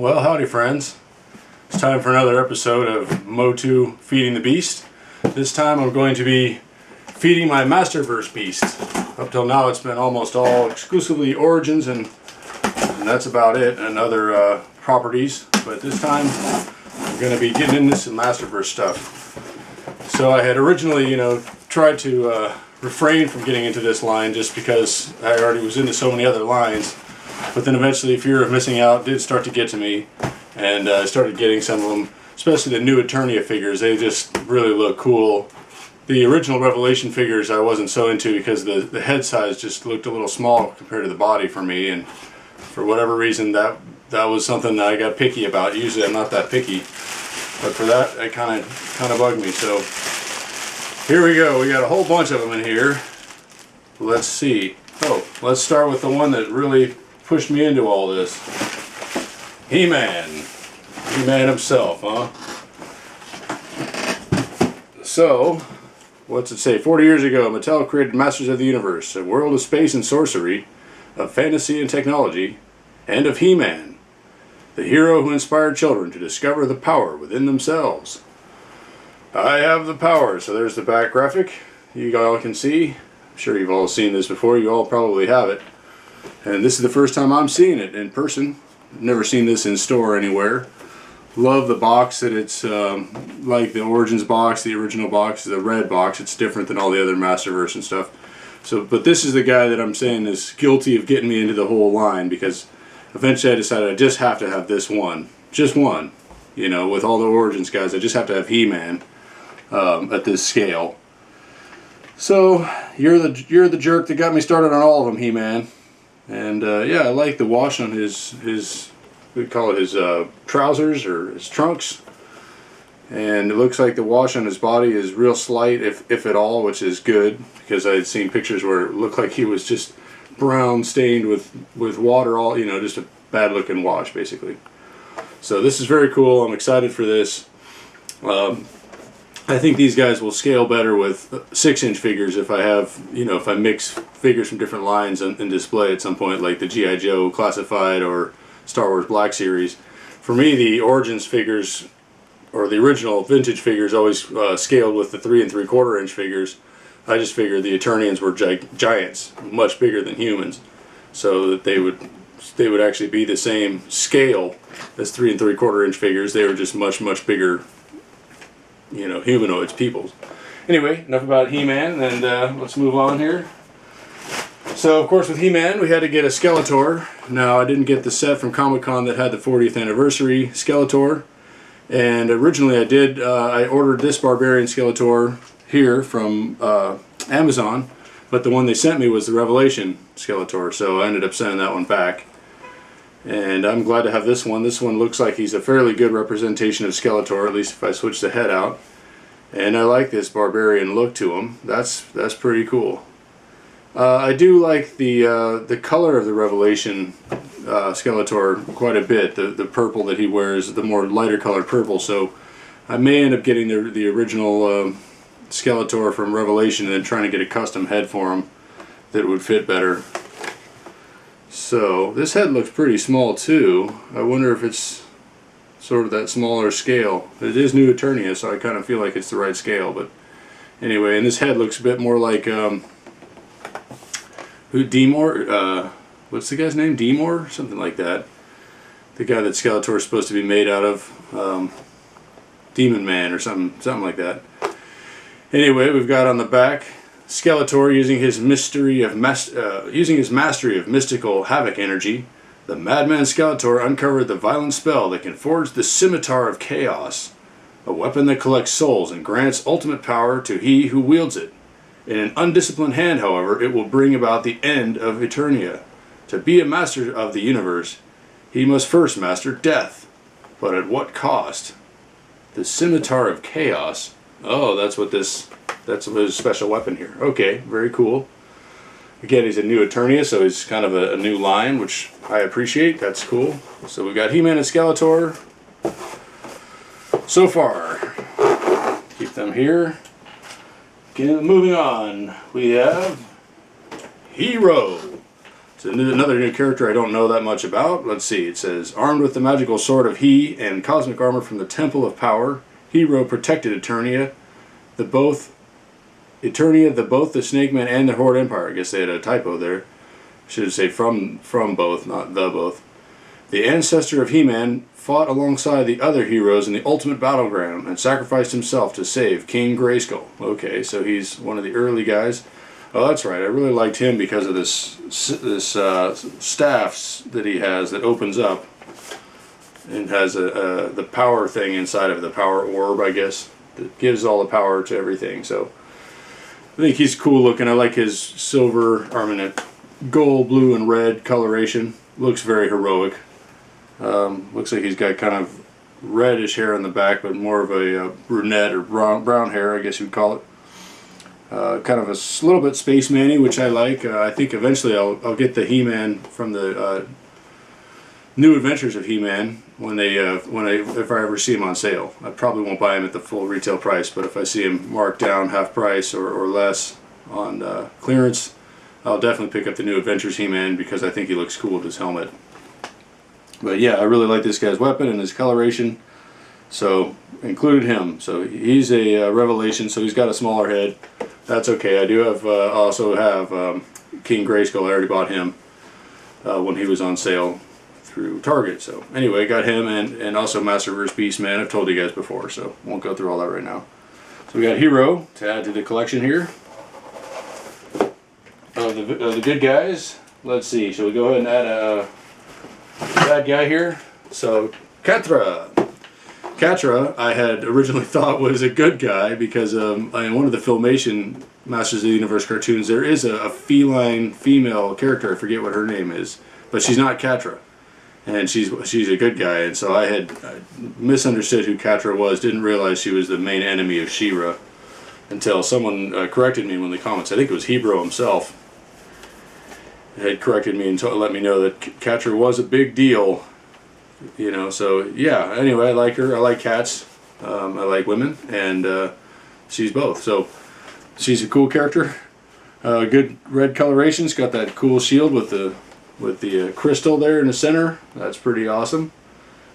Well, howdy friends. It's time for another episode of MOTU Feeding the Beast. This time I'm going to be feeding my Masterverse beast. Up till now it's been almost all exclusively Origins and that's about it, and other properties. But this time I'm going to be getting into some Masterverse stuff. So I had originally, tried to refrain from getting into this line just because I already was into so many other lines. But then eventually fear of missing out did start to get to me, and I started getting some of them, especially the new Eternia figures. They just really look cool. The original Revelation figures I wasn't so into because the head size just looked a little small compared to the body for me, and for whatever reason that was something that I got picky about. Usually I'm not that picky, but for that it kind of bugged me. So here we go. We got a whole bunch of them in here. Let's see. Oh, let's start with the one that really pushed me into all this. HeMan. HeMan himself, huh? So, what's it say? 40 years ago, Mattel created Masters of the Universe, a world of space and sorcery, of fantasy and technology, and of HeMan, the hero who inspired children to discover the power within themselves. I have the power. So there's the back graphic. You all can see. I'm sure you've all seen this before. You all probably have it. And this is the first time I'm seeing it in person. Never seen this in store anywhere. Love the box that it's like the Origins box, the original box, the red box. It's different than all the other Masterverse and stuff. So, but this is the guy that I'm saying is guilty of getting me into the whole line, because eventually I decided I just have to have this one. Just one. With all the Origins guys, I just have to have HeMan at this scale. So, you're the jerk that got me started on all of them, HeMan. And yeah, I like the wash on his we call it his trousers or his trunks. And it looks like the wash on his body is real slight, if at all, which is good, because I had seen pictures where it looked like he was just brown stained with water, all just a bad looking wash basically. So this is very cool. I'm excited for this. I think these guys will scale better with 6-inch figures if I have, if I mix figures from different lines and display at some point, like the G.I. Joe Classified or Star Wars Black Series. For me, the Origins figures, or the original vintage figures, always scaled with the 3 3/4 inch figures. I just figured the Eternians were giants, much bigger than humans, so that they would actually be the same scale as 3 3/4 inch figures. They were just much bigger, humanoids, peoples. Anyway, enough about HeMan, and let's move on here. So, of course, with HeMan, we had to get a Skeletor. Now, I didn't get the set from Comic-Con that had the 40th anniversary Skeletor. And originally I ordered this Barbarian Skeletor here from Amazon, but the one they sent me was the Revelation Skeletor, so I ended up sending that one back. And I'm glad to have this one. This one looks like he's a fairly good representation of Skeletor, at least if I switch the head out. And I like this barbarian look to him. That's pretty cool. I do like the color of the Revelation Skeletor quite a bit. The purple that he wears, the more lighter colored purple. So I may end up getting the original Skeletor from Revelation and then trying to get a custom head for him that would fit better. So this head looks pretty small too. I wonder if it's sort of that smaller scale. It is new Eternia, so I kind of feel like it's the right scale. But anyway, and this head looks a bit more like Demor. What's the guy's name? Demor, something like that. The guy that Skeletor is supposed to be made out of, Demon Man or something like that. Anyway, we've got on the back Skeletor using his mastery of mystical havoc energy. The madman Skeletor uncovered the violent spell that can forge the Scimitar of Chaos, a weapon that collects souls and grants ultimate power to he who wields it. In an undisciplined hand, however, it will bring about the end of Eternia. To be a master of the universe, he must first master death. But at what cost? The Scimitar of Chaos. Oh, that's his special weapon here. Okay, very cool. Again, he's a new Eternia, so he's kind of a new line, which I appreciate. That's cool. So we've got HeMan and Skeletor. So far, keep them here. Okay, moving on, we have Hero. It's another new character I don't know that much about. Let's see. It says, armed with the magical sword of He and cosmic armor from the Temple of Power, Hero protected Eternia, the both the Snake Man and the Horde Empire. I guess they had a typo there. Should say from both, not the both. The ancestor of HeMan fought alongside the other heroes in the ultimate battleground and sacrificed himself to save King Grayskull. Okay, so he's one of the early guys. Oh, that's right. I really liked him because of this staff that he has that opens up and has the power thing inside of it, the power orb, I guess, that gives all the power to everything. So I think he's cool looking. I like his silver, gold, blue, and red coloration. Looks very heroic. Looks like he's got kind of reddish hair on the back, but more of a brunette or brown hair, I guess you'd call it. Kind of a little bit Space Man-y, which I like. I think eventually I'll get the He-Man from the New Adventures of He-Man if I ever see him on sale. I probably won't buy him at the full retail price, but if I see him marked down half price or less on clearance, I'll definitely pick up the New Adventures He-Man because I think he looks cool with his helmet. But yeah, I really like this guy's weapon and his coloration, so included him. So he's a revelation, so he's got a smaller head. That's okay. I do have also have King Grayskull. I already bought him when he was on sale through Target. So anyway, got him and also Masterverse Beastman. I've told you guys before, so won't go through all that right now. So we got Hero to add to the collection here of the good guys. Let's see. Shall we go ahead and add a bad guy here? So Catra. Catra, I had originally thought was a good guy because in one of the Filmation Masters of the Universe cartoons, there is a feline female character. I forget what her name is, but she's not Catra, and she's a good guy. And so I had misunderstood who Catra was. Didn't realize she was the main enemy of She-Ra until someone corrected me in one of the comments. I think it was Hebrew himself. Had corrected me and let me know that Catra was a big deal. You know, so yeah, anyway, I like her. I like cats. I like women, and she's both. So she's a cool character. Good red coloration. It's got that cool shield with the crystal there in the center. That's pretty awesome.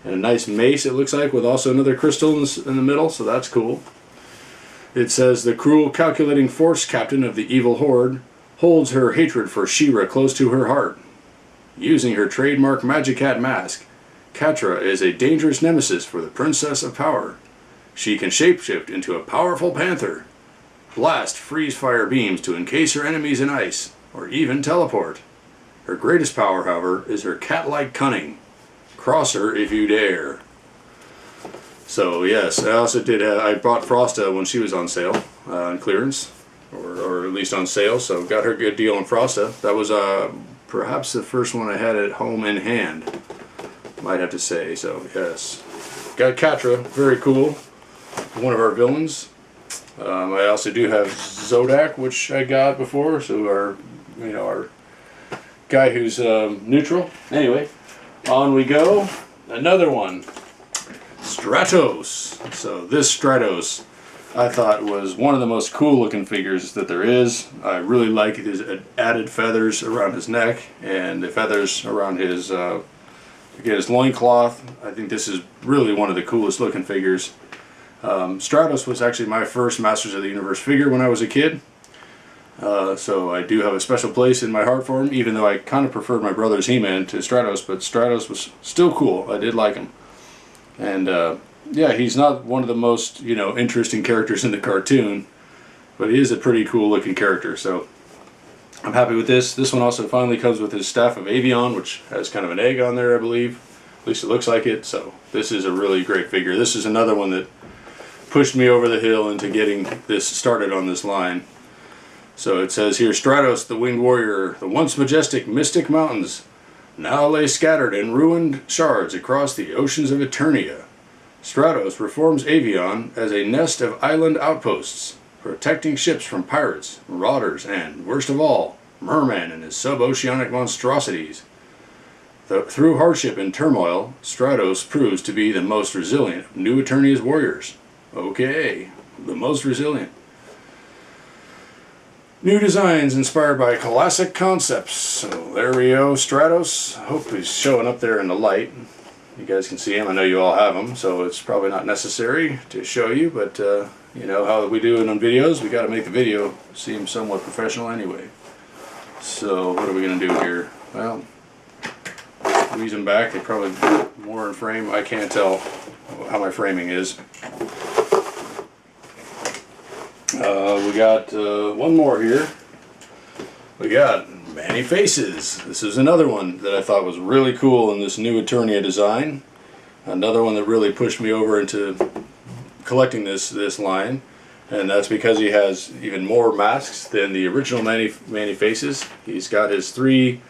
And a nice mace, it looks like, with also another crystal in the middle, so that's cool. It says, the cruel, calculating force captain of the evil horde holds her hatred for She-Ra close to her heart. Using her trademark Magic Hat mask, Catra is a dangerous nemesis for the Princess of Power. She can shapeshift into a powerful panther, blast freeze-fire beams to encase her enemies in ice, or even teleport. Her greatest power, however, is her cat-like cunning. Cross her if you dare. So yes, I also did. I bought Frosta when she was on sale, on clearance, or at least on sale. So got her a good deal on Frosta. That was perhaps the first one I had at home in hand. Might have to say. So yes, got Catra, very cool. One of our villains. I also do have Zodak, which I got before. So our guy who's neutral. Anyway, on we go. Another one. Stratos. So this Stratos, I thought was one of the most cool looking figures that there is. I really like his added feathers around his neck and the feathers around his loincloth. I think this is really one of the coolest looking figures. Stratos was actually my first Masters of the Universe figure when I was a kid. So I do have a special place in my heart for him, even though I kind of preferred my brother's He-Man to Stratos, but Stratos was still cool. I did like him. And yeah, he's not one of the most interesting characters in the cartoon, but he is a pretty cool looking character. So I'm happy with this. This one also finally comes with his Staff of Avion, which has kind of an egg on there, I believe. At least it looks like it. So this is a really great figure. This is another one that pushed me over the hill into getting this started on this line. So it says here, Stratos, the winged warrior, the once majestic mystic mountains, now lay scattered in ruined shards across the oceans of Eternia. Stratos reforms Avion as a nest of island outposts, protecting ships from pirates, marauders, and, worst of all, Merman and his sub-oceanic monstrosities. Through hardship and turmoil, Stratos proves to be the most resilient of New Eternia's warriors. Okay, the most resilient. New designs inspired by classic concepts. So there we go, Stratos. Hope he's showing up there in the light. You guys can see him. I know you all have him, so it's probably not necessary to show you, but you know how we do it on videos. We got to make the video seem somewhat professional anyway. So what are we going to do here? Well, squeeze them back. They're probably more in frame. I can't tell how my framing is. We got one more here. We got Manny Faces. This is another one that I thought was really cool in this new Eternia design. Another one that really pushed me over into collecting this line, and that's because he has even more masks than the original Manny Faces. He's got his 3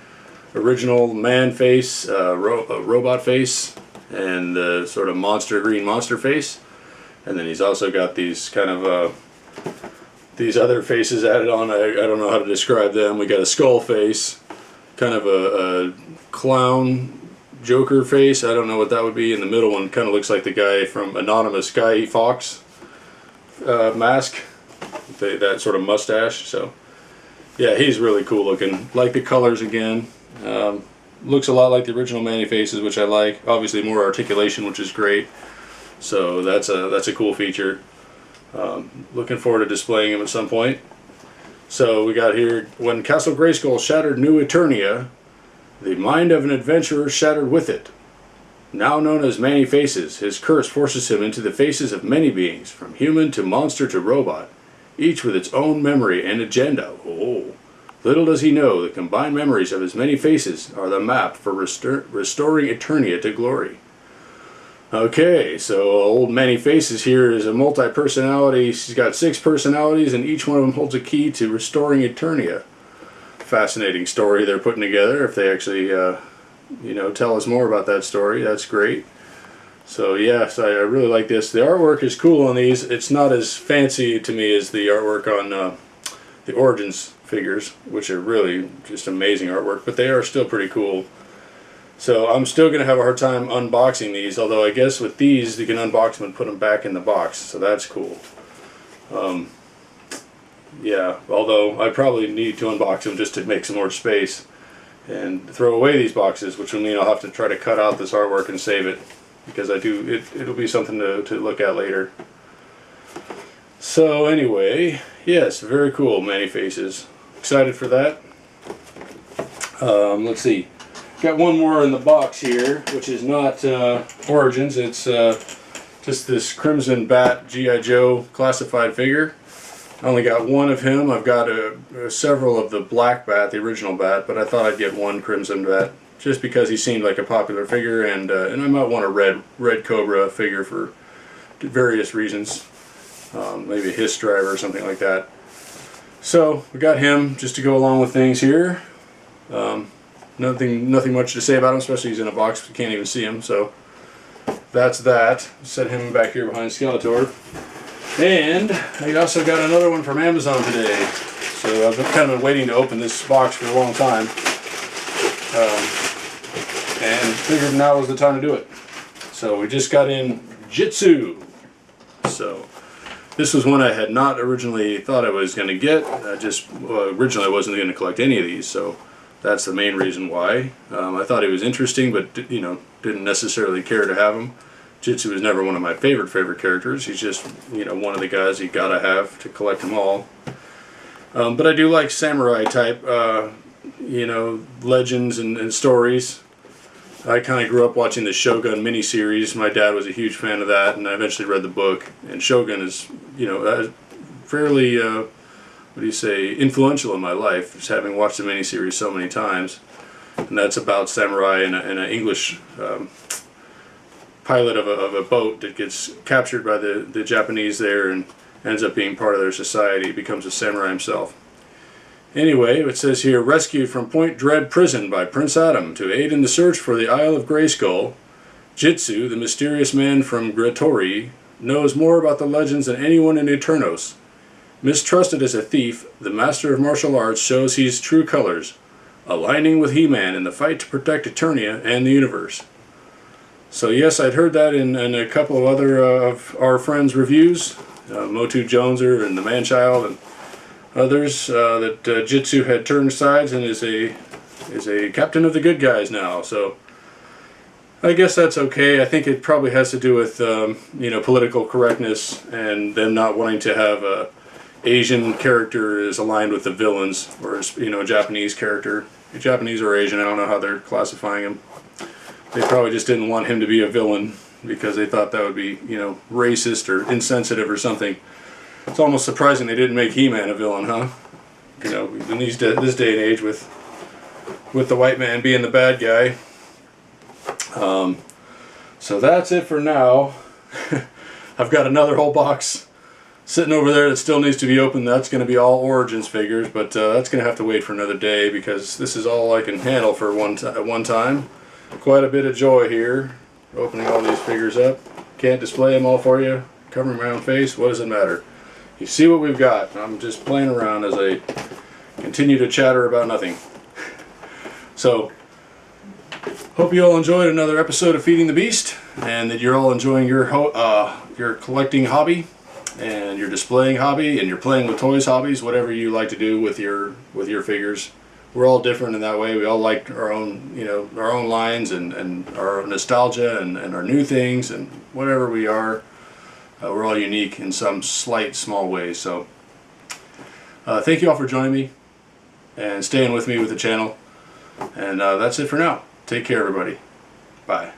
original man face, robot face, and the sort of green monster face, and then he's also got these kind of these other faces added on. I don't know how to describe them. We got a skull face, kind of a clown Joker face. I don't know what that would be. In the middle one kind of looks like the guy from Anonymous, Guy Fawkes mask, that sort of mustache. So yeah, he's really cool looking. Like the colors again. Looks a lot like the original Manny Faces, which I like. Obviously more articulation, which is great. So that's a cool feature. Looking forward to displaying him at some point. So we got here, when Castle Grayskull shattered New Eternia, the mind of an adventurer shattered with it. Now known as Manny Faces, his curse forces him into the faces of many beings, from human to monster to robot, each with its own memory and agenda. Oh, little does he know the combined memories of his many faces are the map for restoring Eternia to glory. Okay, so old Manny Faces here is a multi-personality. She's got 6 personalities, and each one of them holds a key to restoring Eternia. Fascinating story they're putting together. If they actually, you know, tell us more about that story, that's great. So yes, I really like this. The artwork is cool on these. It's not as fancy to me as the artwork on the Origins figures, which are really just amazing artwork, but they are still pretty cool. So I'm still going to have a hard time unboxing these, although I guess with these you can unbox them and put them back in the box, so that's cool. Yeah, although I probably need to unbox them just to make some more space and throw away these boxes, which will mean I'll have to try to cut out this artwork and save it, because it'll be something to look at later. So anyway, yes, very cool, Manny Faces. Excited for that. Let's see. Got one more in the box here, which is not Origins. It's just this Crimson Bat G.I. Joe classified figure. I only got one of him. I've got several of the Black Bat, the original Bat, but I thought I'd get one Crimson Bat just because he seemed like a popular figure, and I might want a red Cobra figure for various reasons. Maybe a Hiss driver or something like that. So we got him just to go along with things here. Nothing much to say about him, especially he's in a box. You can't even see him, so that's that. Set him back here behind Skeletor. And I also got another one from Amazon today. So I've kind of been waiting to open this box for a long time. And figured now was the time to do it. So we just got in Jitsu. So this was one I had not originally thought I was going to get. Originally I wasn't going to collect any of these, so that's the main reason why. I thought he was interesting, but you know, didn't necessarily care to have him. Jitsu is never one of my favorite characters. He's just, you know, one of the guys you gotta have to collect them all. But I do like samurai type, you know, legends and stories. I kind of grew up watching the Shogun miniseries. My dad was a huge fan of that, and I eventually read the book. And Shogun is, you know, fairly, what do you say, influential in my life, just having watched the miniseries so many times. And that's about samurai and an English pilot of a boat that gets captured by the Japanese there and ends up being part of their society, becomes a samurai himself. Anyway, it says here, rescued from Point Dread prison by Prince Adam to aid in the search for the Isle of Grayskull, Jitsu, the mysterious man from Gretori, knows more about the legends than anyone in Eternos. Mistrusted as a thief, the master of martial arts shows his true colors, aligning with HeMan in the fight to protect Eternia and the universe. So yes, I'd heard that in a couple of other of our friends' reviews, MOTU Joneser and the Manchild, and others that Jitsu had turned sides and is a captain of the good guys now. So I guess that's okay. I think it probably has to do with you know, political correctness and them not wanting to have a Asian character is aligned with the villains, whereas, you know, a Japanese character, Japanese or Asian, I don't know how they're classifying him. They probably just didn't want him to be a villain because they thought that would be, you know, racist or insensitive or something. It's almost surprising they didn't make HeMan a villain, huh? You know, in this day and age with the white man being the bad guy. So that's it for now. I've got another whole box sitting over there that still needs to be opened. That's going to be all Origins figures, but that's going to have to wait for another day because this is all I can handle for at one time. Quite a bit of joy here, opening all these figures up. Can't display them all for you, covering my own face. What does it matter? You see what we've got. I'm just playing around as I continue to chatter about nothing. So, hope you all enjoyed another episode of Feeding the Beast, and that you're all enjoying your collecting hobby, and your displaying hobby, and your playing with toys hobbies, whatever you like to do with your figures. We're all different in that way. We all like our own, you know, our own lines and our nostalgia and our new things and whatever we are. We're all unique in some slight, small ways. So, thank you all for joining me and staying with me with the channel. And that's it for now. Take care, everybody. Bye.